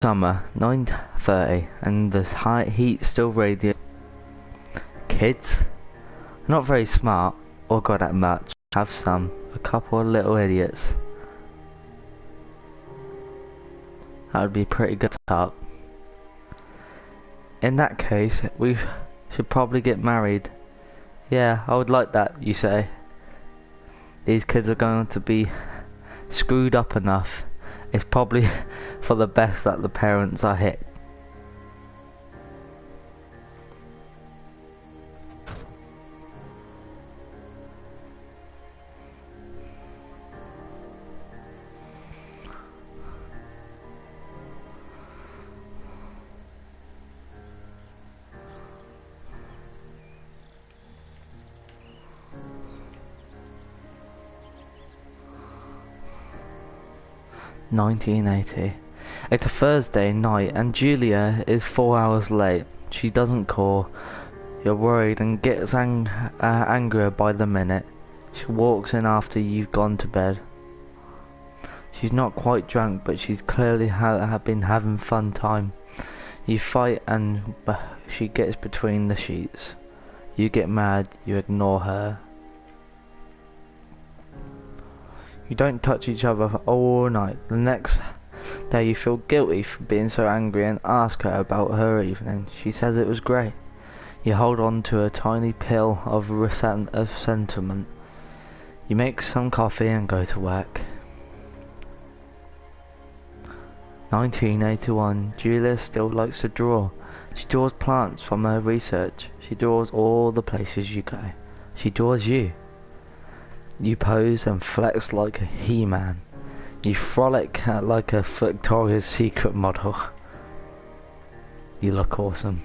Summer, 9:30, and the high heat still radiates. Kids, not very smart or good at much. Have some, a couple of little idiots. That would be pretty good start. In that case, we should probably get married. Yeah, I would like that, you say. These kids are going to be screwed up enough. It's probably for the best that the parents are hit. (1980). It's a Thursday night and Julia is 4 hours late. She doesn't call. You're worried and gets angrier by the minute. She walks in after you've gone to bed. She's not quite drunk, but she's clearly been having fun time. You fight and she gets between the sheets. You get mad, you ignore her. You don't touch each other all night. The next day you feel guilty for being so angry and ask her about her evening. She says it was great. You hold on to a tiny pill of sentiment. You make some coffee and go to work. 1981. Julia still likes to draw. She draws plants from her research. She draws all the places you go. She draws you. You pose and flex like a He-Man. You frolic like a Victoria's Secret model. You look awesome.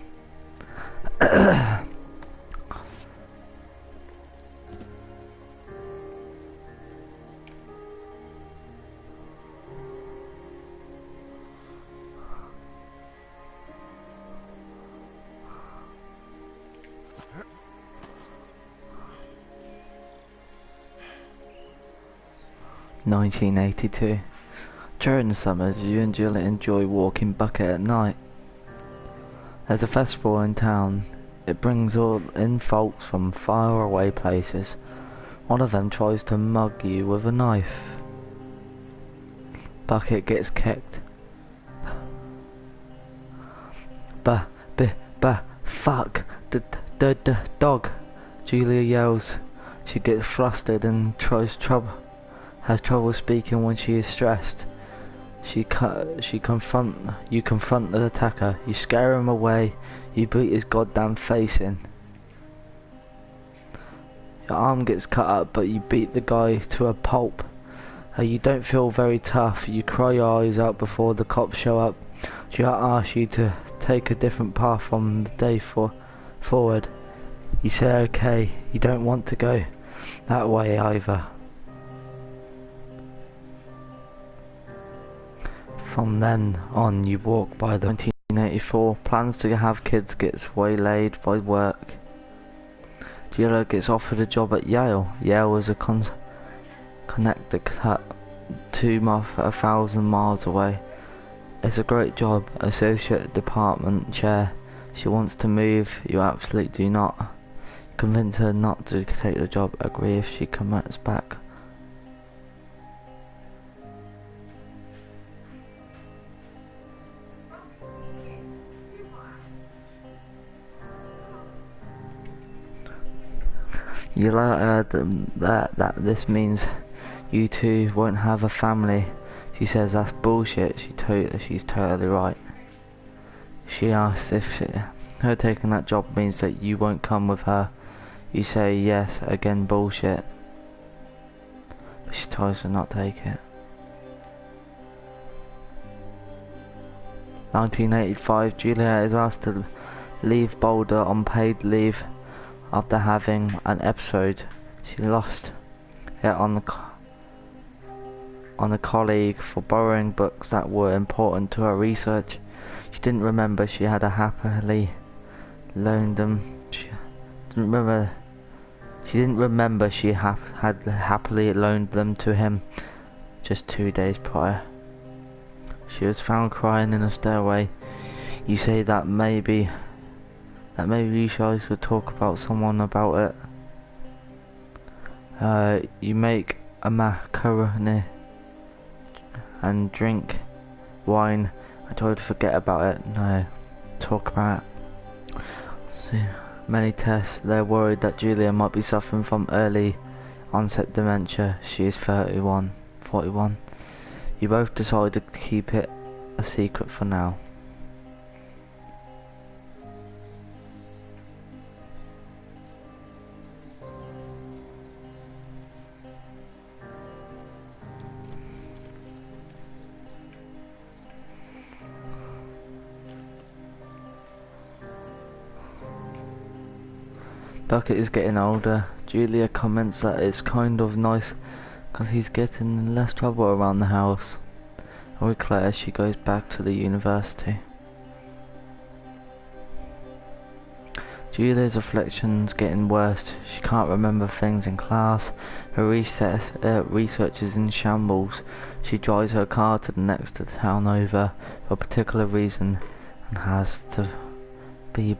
(1982). During the summers, you and Julia enjoy walking Bucket at night. There's a festival in town. It brings all in folks from far away places. One of them tries to mug you with a knife. Bucket gets kicked. Fuck, the dog. Julia yells. She gets flustered and has trouble speaking when she is stressed. You confront the attacker. You scare him away. You beat his goddamn face in. Your arm gets cut up, but you beat the guy to a pulp. You don't feel very tough. You cry your eyes out before the cops show up. She asks you to take a different path from the day forward. You say okay. You don't want to go that way either. From then on, you walk by the 1984. Plans to have kids gets waylaid by work. Julia gets offered a job at Yale. Yale is a Connecticut 1,000 miles away. It's a great job, associate department chair. She wants to move. You absolutely do not. Convince her not to take the job. Agree if she comes back. You let her that this means you two won't have a family. She says that's bullshit. She's totally right. She asks if her taking that job means that you won't come with her. You say yes, again bullshit. But she tries to not take it. 1985. Julia is asked to leave Boulder on paid leave. After having an episode, she lost it on a colleague for borrowing books that were important to her research. She didn't remember she had happily loaned them. She didn't remember she had happily loaned them to him just 2 days prior. She was found crying in a stairway. You say that maybe you guys could talk about someone about it. You make a macaroni and drink wine. I told you to forget about it. No, talk about it. See, many tests. They're worried that Julia might be suffering from early onset dementia. She is 41. You both decided to keep it a secret for now. Bucket is getting older. Julia comments that it's kind of nice because he's getting in less trouble around the house. A week later she goes back to the university. Julia's affliction's getting worse. She can't remember things in class. Her research is in shambles. She drives her car to the next town over for a particular reason and has to be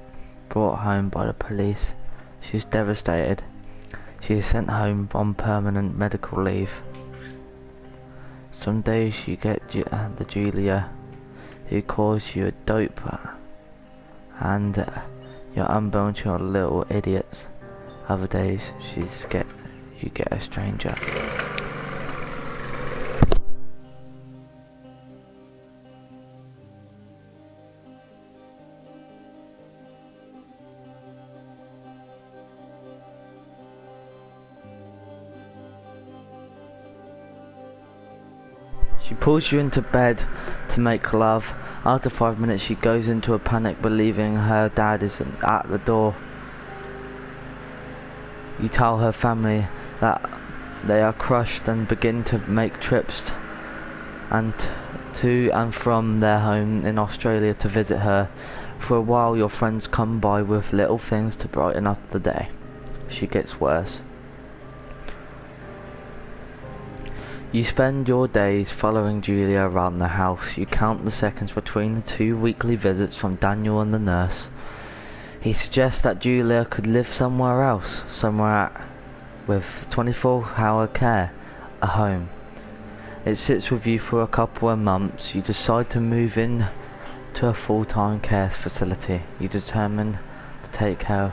brought home by the police. She's devastated. She is sent home on permanent medical leave. Some days you get the Julia who calls you a dope and you're unborn to your little idiots. Other days you get a stranger. She pulls you into bed to make love. After 5 minutes she goes into a panic believing her dad is at the door. You tell her family that they are crushed and begin to make trips to and from their home in Australia to visit her. For a while your friends come by with little things to brighten up the day. She gets worse. You spend your days following Julia around the house. You count the seconds between the 2 weekly visits from Daniel and the nurse. He suggests that Julia could live somewhere else, with 24-hour care, a home. It sits with you for a couple of months. You decide to move in to a full-time care facility. You determine to take care.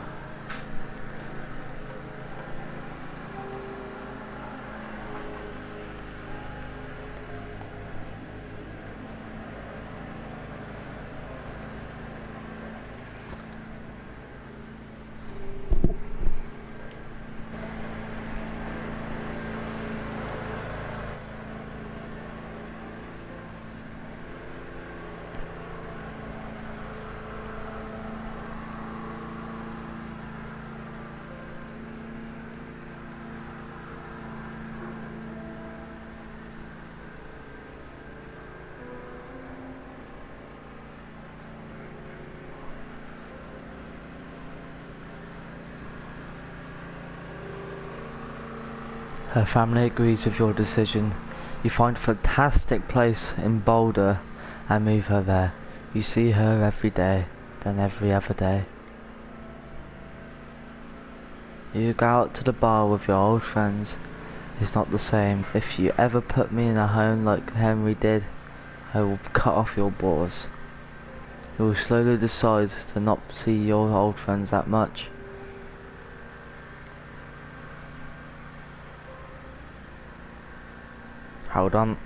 Her family agrees with your decision. You find a fantastic place in Boulder and move her there. You see her every day, then every other day. You go out to the bar with your old friends. It's not the same. If you ever put me in a home like Henry did, I will cut off your balls. You will slowly decide to not see your old friends that much. Hold on.